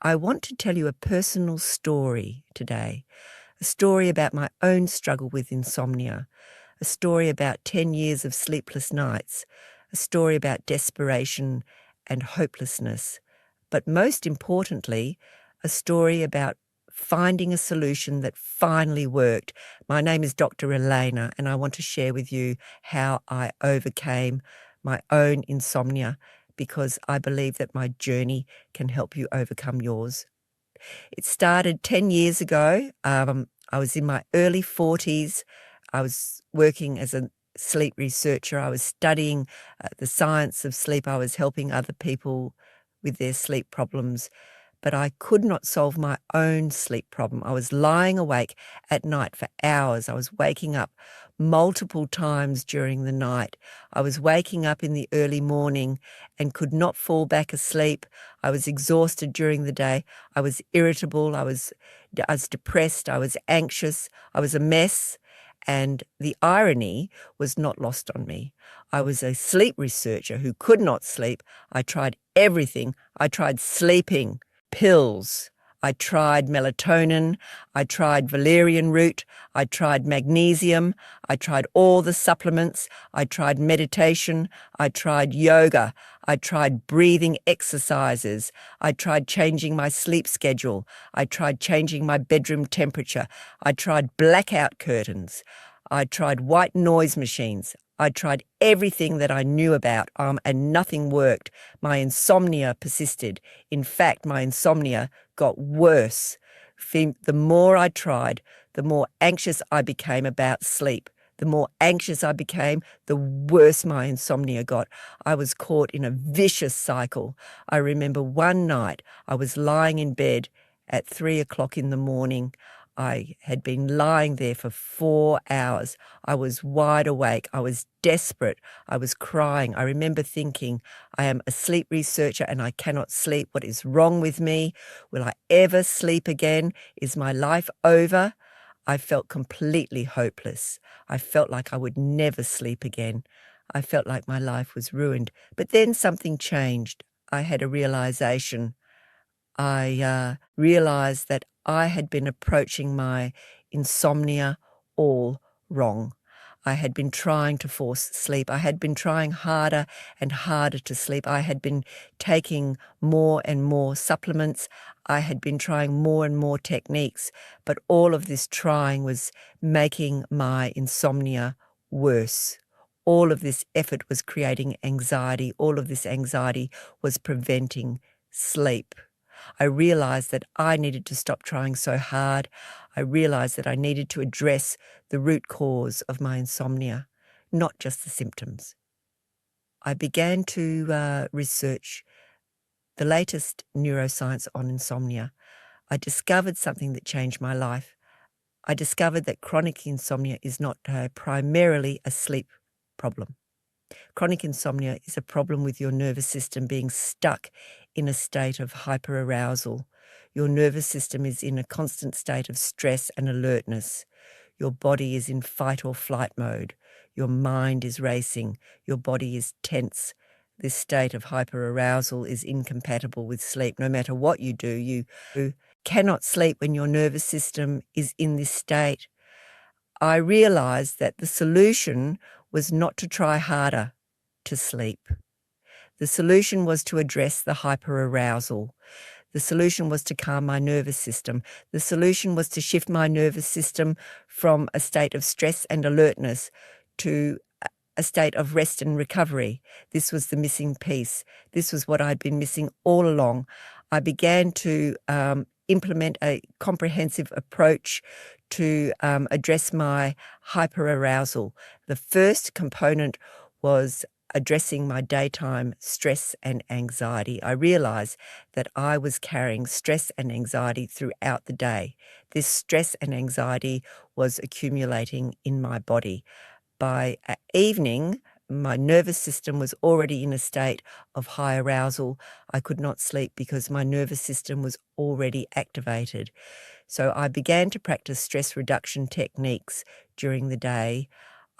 I want to tell you a personal story today, a story about my own struggle with insomnia, a story about 10 years of sleepless nights, a story about desperation and hopelessness, but most importantly, a story about finding a solution that finally worked. My name is Dr. Elena, and I want to share with you how I overcame my own insomnia, because I believe that my journey can help you overcome yours. It started 10 years ago. I was in my early 40s. I was working as a sleep researcher. I was studying the science of sleep. I was helping other people with their sleep problems, but I could not solve my own sleep problem. I was lying awake at night for hours. I was waking up multiple times during the night. I was waking up in the early morning and could not fall back asleep. I was exhausted during the day. I was irritable. I was depressed. I was anxious. I was a mess. And the irony was not lost on me. I was a sleep researcher who could not sleep. I tried everything. I tried sleeping pills. I tried melatonin. I tried valerian root. I tried magnesium. I tried all the supplements. I tried meditation. I tried yoga. I tried breathing exercises. I tried changing my sleep schedule. I tried changing my bedroom temperature. I tried blackout curtains. I tried white noise machines. I tried everything that I knew about, and nothing worked. My insomnia persisted. In fact, my insomnia got worse. The more I tried, the more anxious I became about sleep. The more anxious I became, the worse my insomnia got. I was caught in a vicious cycle. I remember one night I was lying in bed at 3 o'clock in the morning. I had been lying there for 4 hours. I was wide awake. I was desperate. I was crying. I remember thinking, I am a sleep researcher and I cannot sleep. What is wrong with me? Will I ever sleep again? Is my life over? I felt completely hopeless. I felt like I would never sleep again. I felt like my life was ruined. But then something changed. I had a realization. I realized that I had been approaching my insomnia all wrong. I had been trying to force sleep. I had been trying harder and harder to sleep. I had been taking more and more supplements. I had been trying more and more techniques, but all of this trying was making my insomnia worse. All of this effort was creating anxiety. All of this anxiety was preventing sleep. I realized that I needed to stop trying so hard. I realized that I needed to address the root cause of my insomnia, not just the symptoms. I began to research the latest neuroscience on insomnia. I discovered something that changed my life. I discovered that chronic insomnia is not primarily a sleep problem. Chronic insomnia is a problem with your nervous system being stuck in a state of hyperarousal. Your nervous system is in a constant state of stress and alertness. Your body is in fight or flight mode. Your mind is racing. Your body is tense. This state of hyperarousal is incompatible with sleep. No matter what you do, you cannot sleep when your nervous system is in this state. I realized that the solution was not to try harder to sleep. The solution was to address the hyperarousal. The solution was to calm my nervous system. The solution was to shift my nervous system from a state of stress and alertness to a state of rest and recovery. This was the missing piece. This was what I'd been missing all along. I began to implement a comprehensive approach to address my hyperarousal. The first component was addressing my daytime stress and anxiety. I realized that I was carrying stress and anxiety throughout the day. This stress and anxiety was accumulating in my body. By evening, my nervous system was already in a state of high arousal. I could not sleep because my nervous system was already activated. So I began to practice stress reduction techniques during the day.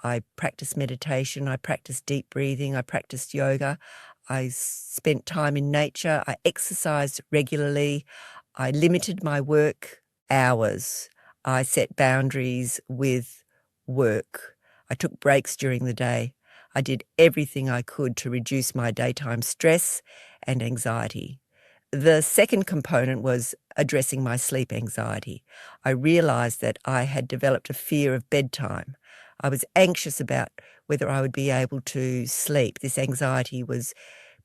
I practiced meditation, I practiced deep breathing, I practiced yoga. I spent time in nature. I exercised regularly. I limited my work hours. I set boundaries with work. I took breaks during the day. I did everything I could to reduce my daytime stress and anxiety. The second component was addressing my sleep anxiety. I realized that I had developed a fear of bedtime. I was anxious about whether I would be able to sleep. This anxiety was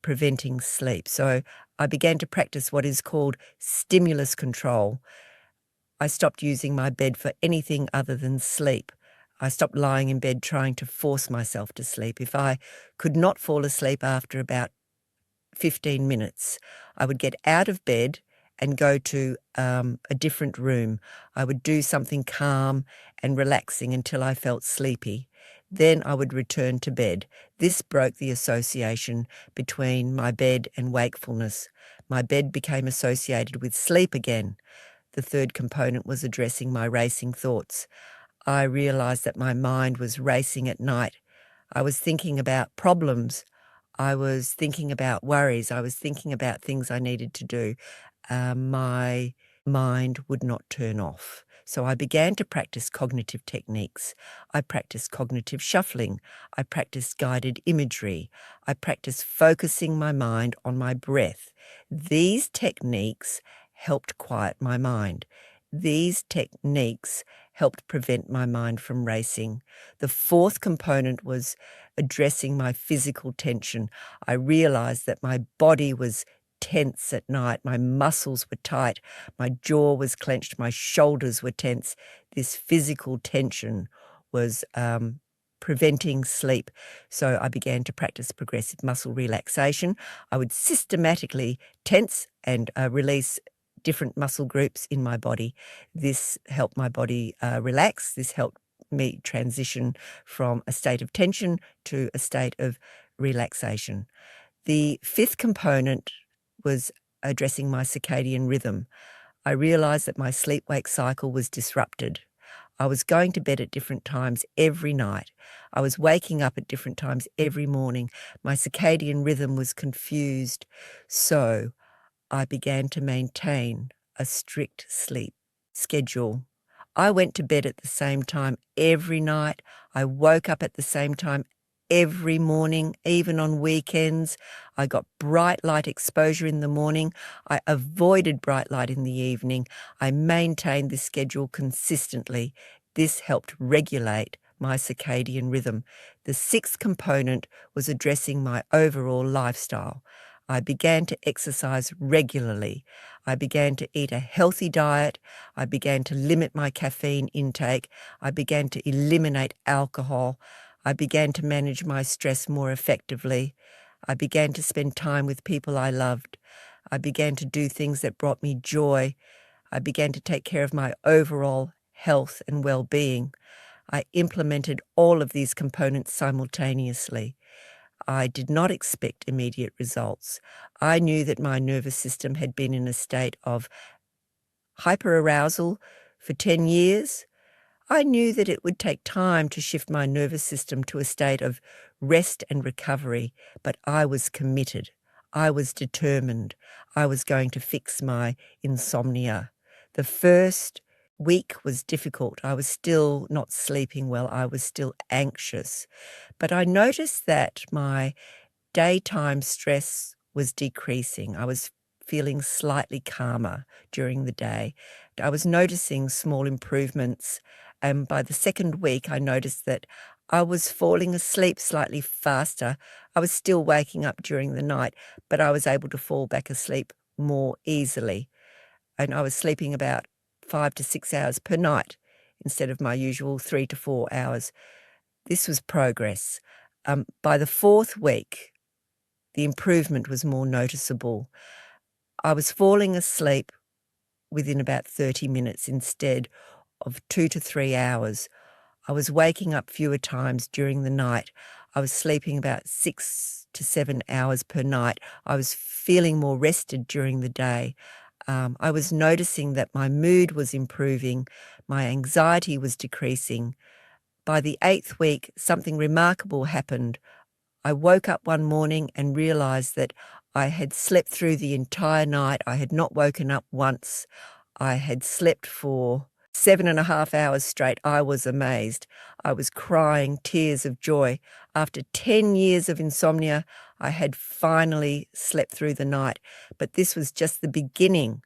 preventing sleep. So I began to practice what is called stimulus control. I stopped using my bed for anything other than sleep. I stopped lying in bed trying to force myself to sleep. If I could not fall asleep after about 15 minutes, I would get out of bed and go to a different room. I would do something calm and relaxing until I felt sleepy. Then I would return to bed. This broke the association between my bed and wakefulness. My bed became associated with sleep again. The third component was addressing my racing thoughts. I realized that my mind was racing at night. I was thinking about problems. I was thinking about worries. I was thinking about things I needed to do. My mind would not turn off. So I began to practice cognitive techniques. I practiced cognitive shuffling. I practiced guided imagery. I practiced focusing my mind on my breath. These techniques helped quiet my mind. These techniques helped prevent my mind from racing. The fourth component was addressing my physical tension. I realized that my body was tense at night. My muscles were tight. My jaw was clenched. My shoulders were tense. This physical tension was preventing sleep. So I began to practice progressive muscle relaxation. I would systematically tense and release different muscle groups in my body. This helped my body relax. This helped me transition from a state of tension to a state of relaxation. The fifth component was addressing my circadian rhythm. I realized that my sleep-wake cycle was disrupted. I was going to bed at different times every night. I was waking up at different times every morning. My circadian rhythm was confused. So I began to maintain a strict sleep schedule. I went to bed at the same time every night. I woke up at the same time every morning, even on weekends. I got bright light exposure in the morning. I avoided bright light in the evening. I maintained this schedule consistently. This helped regulate my circadian rhythm. The sixth component was addressing my overall lifestyle. I began to exercise regularly. I began to eat a healthy diet. I began to limit my caffeine intake. I began to eliminate alcohol. I began to manage my stress more effectively. I began to spend time with people I loved. I began to do things that brought me joy. I began to take care of my overall health and well-being. I implemented all of these components simultaneously. I did not expect immediate results. I knew that my nervous system had been in a state of hyperarousal for 10 years. I knew that it would take time to shift my nervous system to a state of rest and recovery, but I was committed. I was determined. I was going to fix my insomnia. The first week was difficult. I was still not sleeping well. I was still anxious. But I noticed that my daytime stress was decreasing. I was feeling slightly calmer during the day. I was noticing small improvements. And by the second week, I noticed that I was falling asleep slightly faster. I was still waking up during the night, but I was able to fall back asleep more easily. And I was sleeping about 5 to 6 hours per night instead of my usual 3 to 4 hours. This was progress. By the fourth week, the improvement was more noticeable. I was falling asleep within about 30 minutes instead of 2 to 3 hours. I was waking up fewer times during the night. I was sleeping about 6 to 7 hours per night. I was feeling more rested during the day. I was noticing that my mood was improving. My anxiety was decreasing. By the 8th week, something remarkable happened. I woke up one morning and realized that I had slept through the entire night. I had not woken up once. I had slept for 7.5 hours straight. I was amazed. I was crying tears of joy. After 10 years of insomnia, I had finally slept through the night. But this was just the beginning.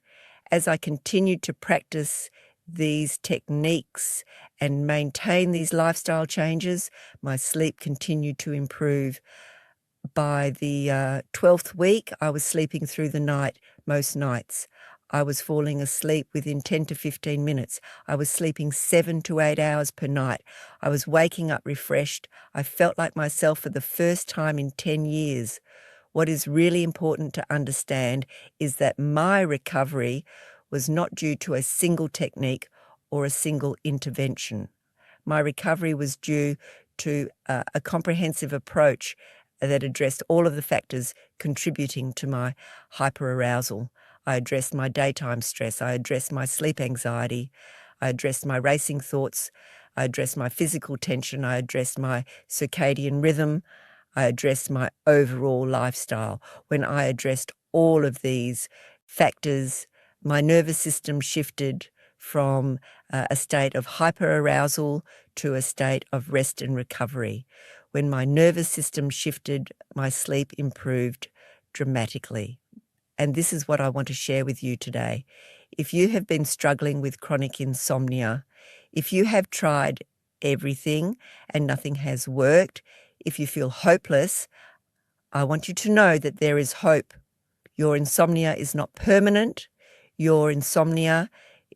As I continued to practice these techniques and maintain these lifestyle changes, my sleep continued to improve. By the 12th week, I was sleeping through the night most nights. I was falling asleep within 10 to 15 minutes. I was sleeping 7 to 8 hours per night. I was waking up refreshed. I felt like myself for the first time in 10 years. What is really important to understand is that my recovery was not due to a single technique or a single intervention. My recovery was due to a comprehensive approach that addressed all of the factors contributing to my hyperarousal. I addressed my daytime stress. I addressed my sleep anxiety. I addressed my racing thoughts. I addressed my physical tension. I addressed my circadian rhythm. I addressed my overall lifestyle. When I addressed all of these factors, my nervous system shifted from a state of hyperarousal to a state of rest and recovery. When my nervous system shifted, my sleep improved dramatically. And this is what I want to share with you today. If you have been struggling with chronic insomnia, if you have tried everything and nothing has worked, if you feel hopeless, I want you to know that there is hope. Your insomnia is not permanent. Your insomnia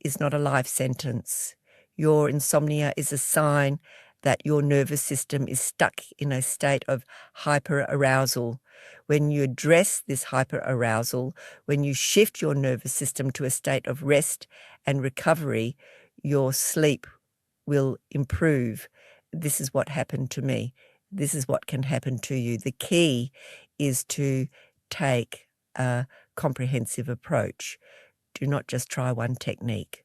is not a life sentence. Your insomnia is a sign that your nervous system is stuck in a state of hyperarousal. When you address this hyperarousal, when you shift your nervous system to a state of rest and recovery, your sleep will improve. This is what happened to me. This is what can happen to you. The key is to take a comprehensive approach. Do not just try one technique.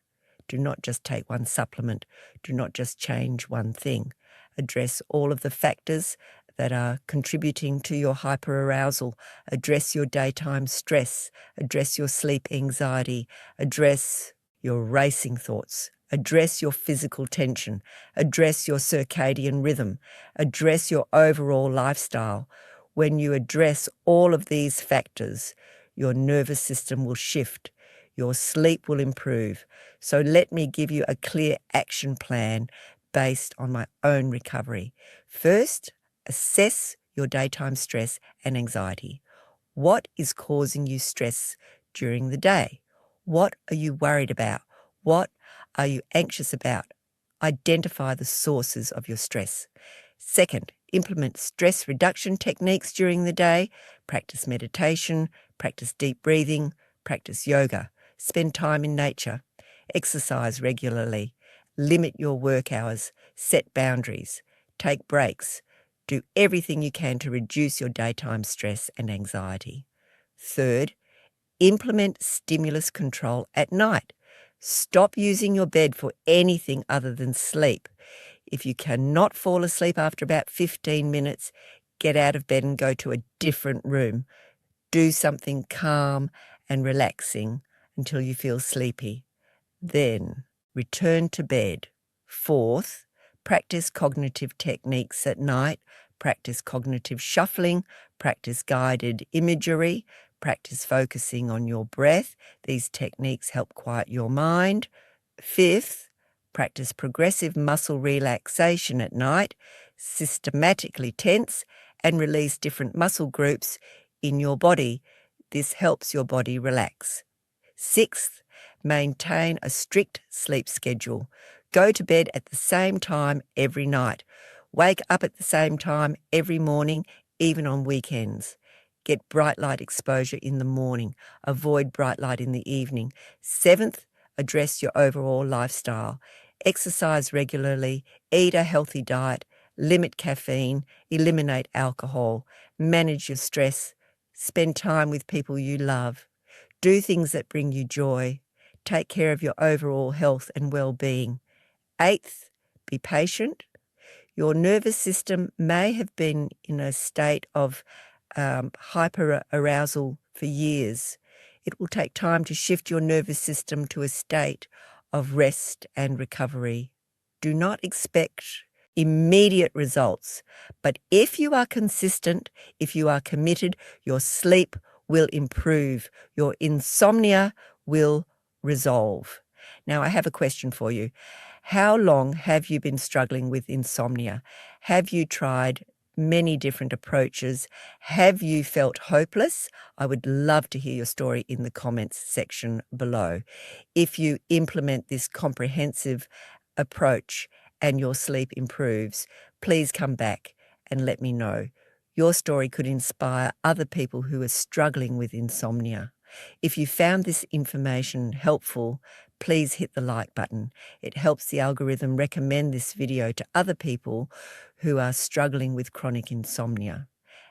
Do not just take one supplement. Do not just change one thing. Address all of the factors that are contributing to your hyperarousal. Address your daytime stress. Address your sleep anxiety. Address your racing thoughts. Address your physical tension. Address your circadian rhythm. Address your overall lifestyle. When you address all of these factors, your nervous system will shift. Your sleep will improve. So let me give you a clear action plan based on my own recovery. First, assess your daytime stress and anxiety. What is causing you stress during the day? What are you worried about? What are you anxious about? Identify the sources of your stress. Second, implement stress reduction techniques during the day. Practice meditation, practice deep breathing, practice yoga. Spend time in nature. Exercise regularly. Limit your work hours. Set boundaries. Take breaks. Do everything you can to reduce your daytime stress and anxiety. Third, implement stimulus control at night. Stop using your bed for anything other than sleep. If you cannot fall asleep after about 15 minutes, get out of bed and go to a different room. Do something calm and relaxing until you feel sleepy. Then return to bed. Fourth, practice cognitive techniques at night. Practice cognitive shuffling. Practice guided imagery. Practice focusing on your breath. These techniques help quiet your mind. Fifth, practice progressive muscle relaxation at night. Systematically tense and release different muscle groups in your body. This helps your body relax. Sixth, maintain a strict sleep schedule. Go to bed at the same time every night. Wake up at the same time every morning, even on weekends. Get bright light exposure in the morning. Avoid bright light in the evening. Seventh, address your overall lifestyle. Exercise regularly. Eat a healthy diet. Limit caffeine. Eliminate alcohol. Manage your stress. Spend time with people you love. Do things that bring you joy. Take care of your overall health and well-being. Eighth, be patient. Your nervous system may have been in a state of hyperarousal for years. It will take time to shift your nervous system to a state of rest and recovery. Do not expect immediate results, but if you are consistent, if you are committed, your sleep will improve, your insomnia will resolve. Now, I have a question for you. How long have you been struggling with insomnia? Have you tried many different approaches? Have you felt hopeless? I would love to hear your story in the comments section below. If you implement this comprehensive approach and your sleep improves, please come back and let me know. Your story could inspire other people who are struggling with insomnia. If you found this information helpful, please hit the like button. It helps the algorithm recommend this video to other people who are struggling with chronic insomnia.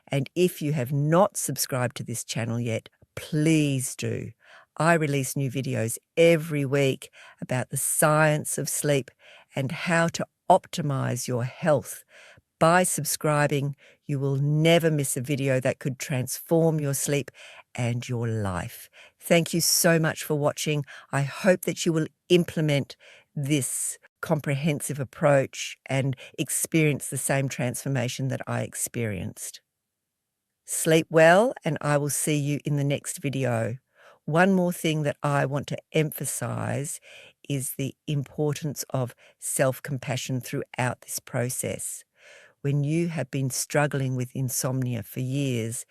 And if you have not subscribed to this channel yet, please do. I release new videos every week about the science of sleep and how to optimize your health. By subscribing, you will never miss a video that could transform your sleep and your life. Thank you so much for watching. I hope that you will implement this comprehensive approach and experience the same transformation that I experienced. Sleep well, and I will see you in the next video. One more thing that I want to emphasize is the importance of self-compassion throughout this process. When you have been struggling with insomnia for years,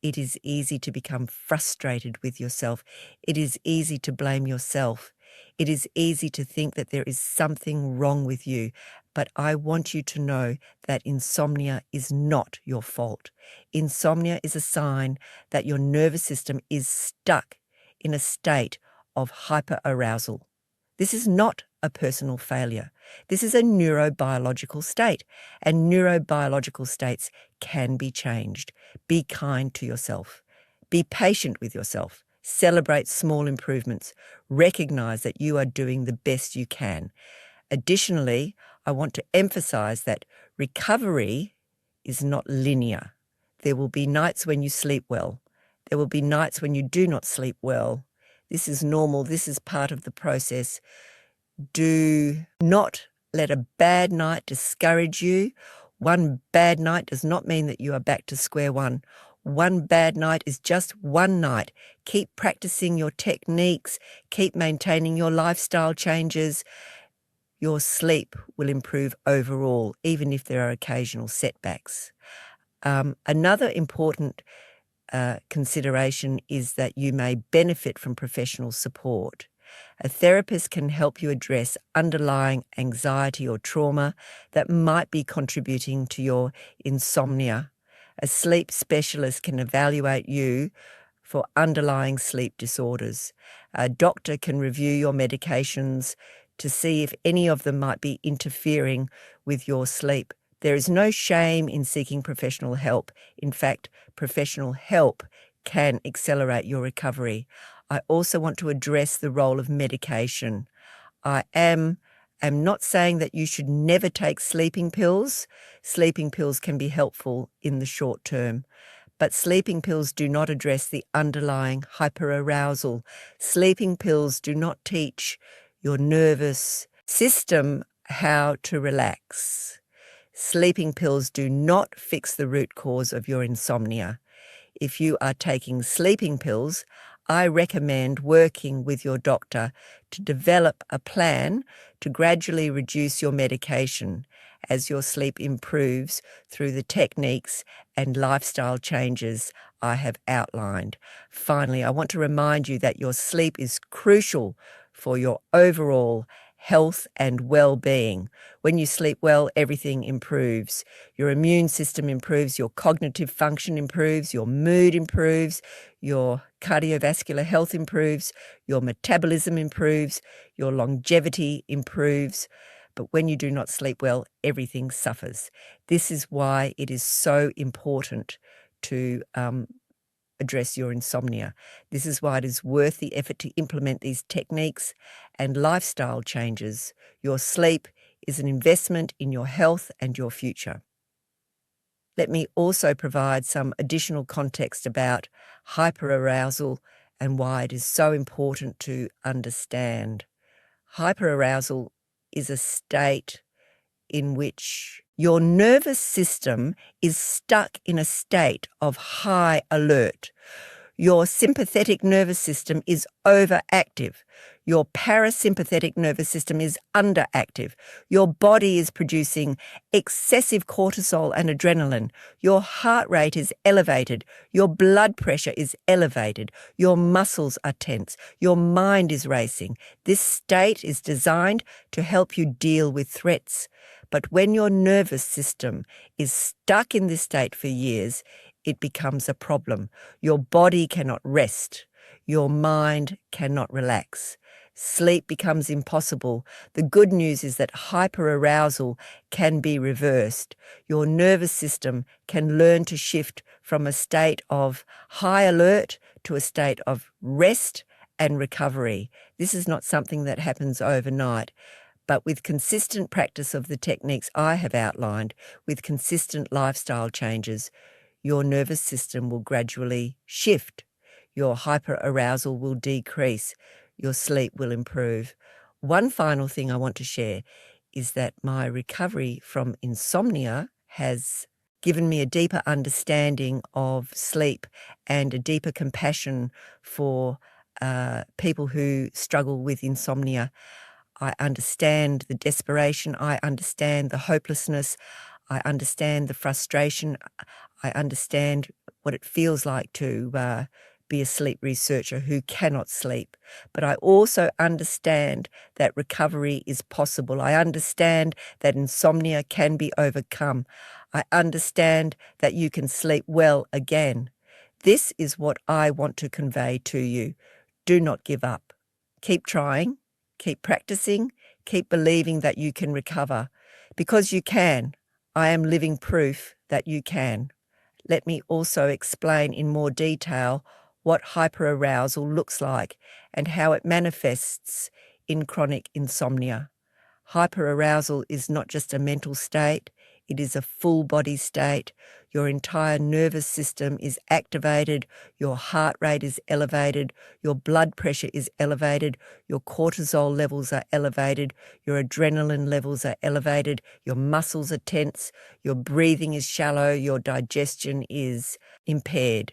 it is easy to become frustrated with yourself. It is easy to blame yourself. It is easy to think that there is something wrong with you. But I want you to know that insomnia is not your fault. Insomnia is a sign that your nervous system is stuck in a state of hyperarousal. This is not a personal failure. This is a neurobiological state, and neurobiological states can be changed. Be kind to yourself. Be patient with yourself. Celebrate small improvements. Recognize that you are doing the best you can. Additionally, I want to emphasize that recovery is not linear. There will be nights when you sleep well. There will be nights when you do not sleep well. This is normal. This is part of the process. Do not let a bad night discourage you. One bad night does not mean that you are back to square one. One bad night is just one night. Keep practicing your techniques. Keep maintaining your lifestyle changes. Your sleep will improve overall, even if there are occasional setbacks. Another important consideration is that you may benefit from professional support. A therapist can help you address underlying anxiety or trauma that might be contributing to your insomnia. A sleep specialist can evaluate you for underlying sleep disorders. A doctor can review your medications to see if any of them might be interfering with your sleep. There is no shame in seeking professional help. In fact, professional help can accelerate your recovery. I also want to address the role of medication. I am not saying that you should never take sleeping pills. Sleeping pills can be helpful in the short term, but sleeping pills do not address the underlying hyperarousal. Sleeping pills do not teach your nervous system how to relax. Sleeping pills do not fix the root cause of your insomnia. If you are taking sleeping pills, I recommend working with your doctor to develop a plan to gradually reduce your medication as your sleep improves through the techniques and lifestyle changes I have outlined. Finally, I want to remind you that your sleep is crucial for your overall health and well-being. When you sleep well, everything improves. Your immune system improves, your cognitive function improves, your mood improves, your cardiovascular health improves, your metabolism improves, your longevity improves. But when you do not sleep well, everything suffers. This is why it is so important to address your insomnia. This is why it is worth the effort to implement these techniques and lifestyle changes. Your sleep is an investment in your health and your future. Let me also provide some additional context about hyperarousal and why it is so important to understand. Hyperarousal is a state in which your nervous system is stuck in a state of high alert. Your sympathetic nervous system is overactive. Your parasympathetic nervous system is underactive. Your body is producing excessive cortisol and adrenaline. Your heart rate is elevated. Your blood pressure is elevated. Your muscles are tense. Your mind is racing. This state is designed to help you deal with threats. But when your nervous system is stuck in this state for years, it becomes a problem. Your body cannot rest. Your mind cannot relax. Sleep becomes impossible. The good news is that hyperarousal can be reversed. Your nervous system can learn to shift from a state of high alert to a state of rest and recovery. This is not something that happens overnight. But with consistent practice of the techniques I have outlined, with consistent lifestyle changes, your nervous system will gradually shift. Your hyperarousal will decrease. Your sleep will improve. One final thing I want to share is that my recovery from insomnia has given me a deeper understanding of sleep and a deeper compassion for people who struggle with insomnia. I understand the desperation. I understand the hopelessness. I understand the frustration. I understand what it feels like to be a sleep researcher who cannot sleep. But I also understand that recovery is possible. I understand that insomnia can be overcome. I understand that you can sleep well again. This is what I want to convey to you. Do not give up. Keep trying. Keep practicing, keep believing that you can recover. Because you can. I am living proof that you can. Let me also explain in more detail what hyperarousal looks like and how it manifests in chronic insomnia. Hyperarousal is not just a mental state, it is a full body state. Your entire nervous system is activated, your heart rate is elevated, your blood pressure is elevated, your cortisol levels are elevated, your adrenaline levels are elevated, your muscles are tense, your breathing is shallow, your digestion is impaired.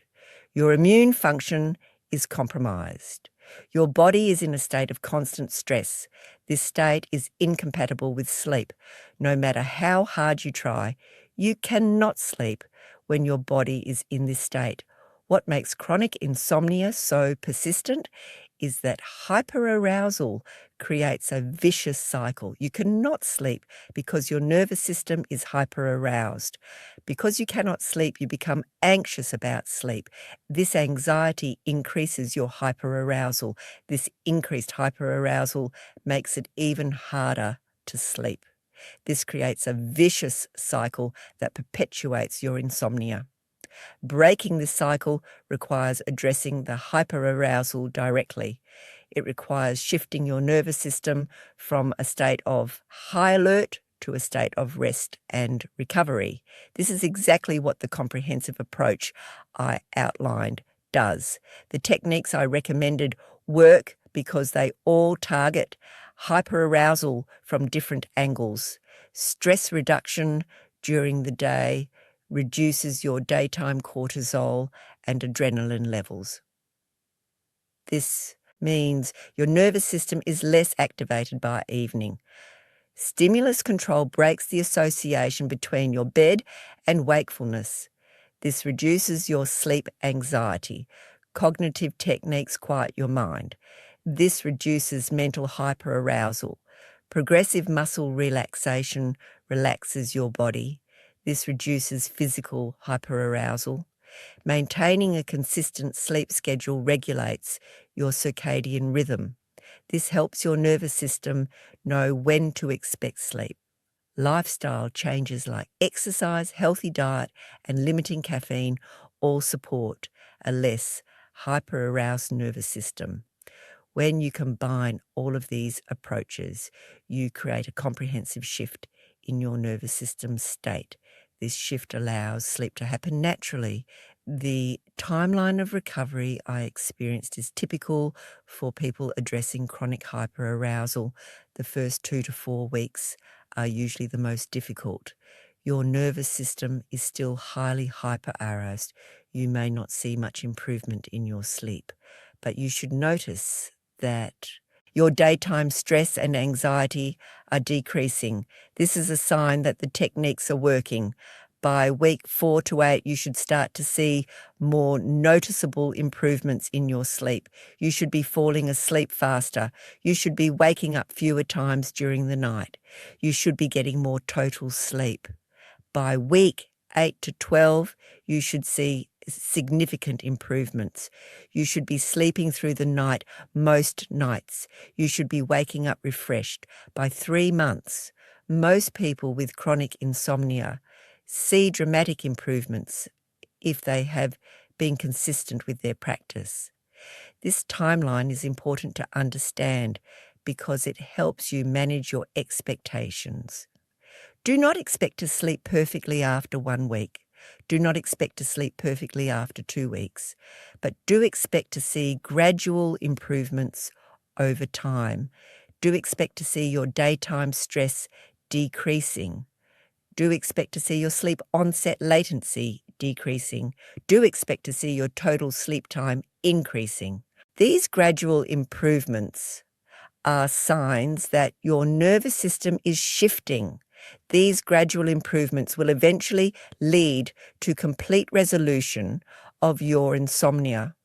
Your immune function is compromised. Your body is in a state of constant stress. This state is incompatible with sleep. No matter how hard you try, you cannot sleep when your body is in this state. What makes chronic insomnia so persistent is that hyperarousal creates a vicious cycle. You cannot sleep because your nervous system is hyperaroused. Because you cannot sleep, you become anxious about sleep. This anxiety increases your hyperarousal. This increased hyperarousal makes it even harder to sleep. This creates a vicious cycle that perpetuates your insomnia. Breaking this cycle requires addressing the hyperarousal directly. It requires shifting your nervous system from a state of high alert to a state of rest and recovery. This is exactly what the comprehensive approach I outlined does. The techniques I recommended work because they all target hyperarousal from different angles. Stress reduction during the day reduces your daytime cortisol and adrenaline levels. This means your nervous system is less activated by evening. Stimulus control breaks the association between your bed and wakefulness. This reduces your sleep anxiety. Cognitive techniques quiet your mind. This reduces mental hyperarousal. Progressive muscle relaxation relaxes your body. This reduces physical hyperarousal. Maintaining a consistent sleep schedule regulates your circadian rhythm. This helps your nervous system know when to expect sleep. Lifestyle changes like exercise, healthy diet, and limiting caffeine all support a less hyperaroused nervous system. When you combine all of these approaches, you create a comprehensive shift in your nervous system state. This shift allows sleep to happen naturally. The timeline of recovery I experienced is typical for people addressing chronic hyperarousal. The first 2 to 4 weeks are usually the most difficult. Your nervous system is still highly hyperaroused. You may not see much improvement in your sleep, but you should notice that your daytime stress and anxiety are decreasing. This is a sign that the techniques are working. By week 4 to 8, you should start to see more noticeable improvements in your sleep. You should be falling asleep faster. You should be waking up fewer times during the night. You should be getting more total sleep. By week 8 to 12, you should see significant improvements. You should be sleeping through the night most nights. You should be waking up refreshed. By 3 months, most people with chronic insomnia see dramatic improvements if they have been consistent with their practice. This timeline is important to understand because it helps you manage your expectations. Do not expect to sleep perfectly after 1 week. Do not expect to sleep perfectly after 2 weeks, but do expect to see gradual improvements over time. Do expect to see your daytime stress decreasing. Do expect to see your sleep onset latency decreasing. Do expect to see your total sleep time increasing. These gradual improvements are signs that your nervous system is shifting. These gradual improvements will eventually lead to complete resolution of your insomnia.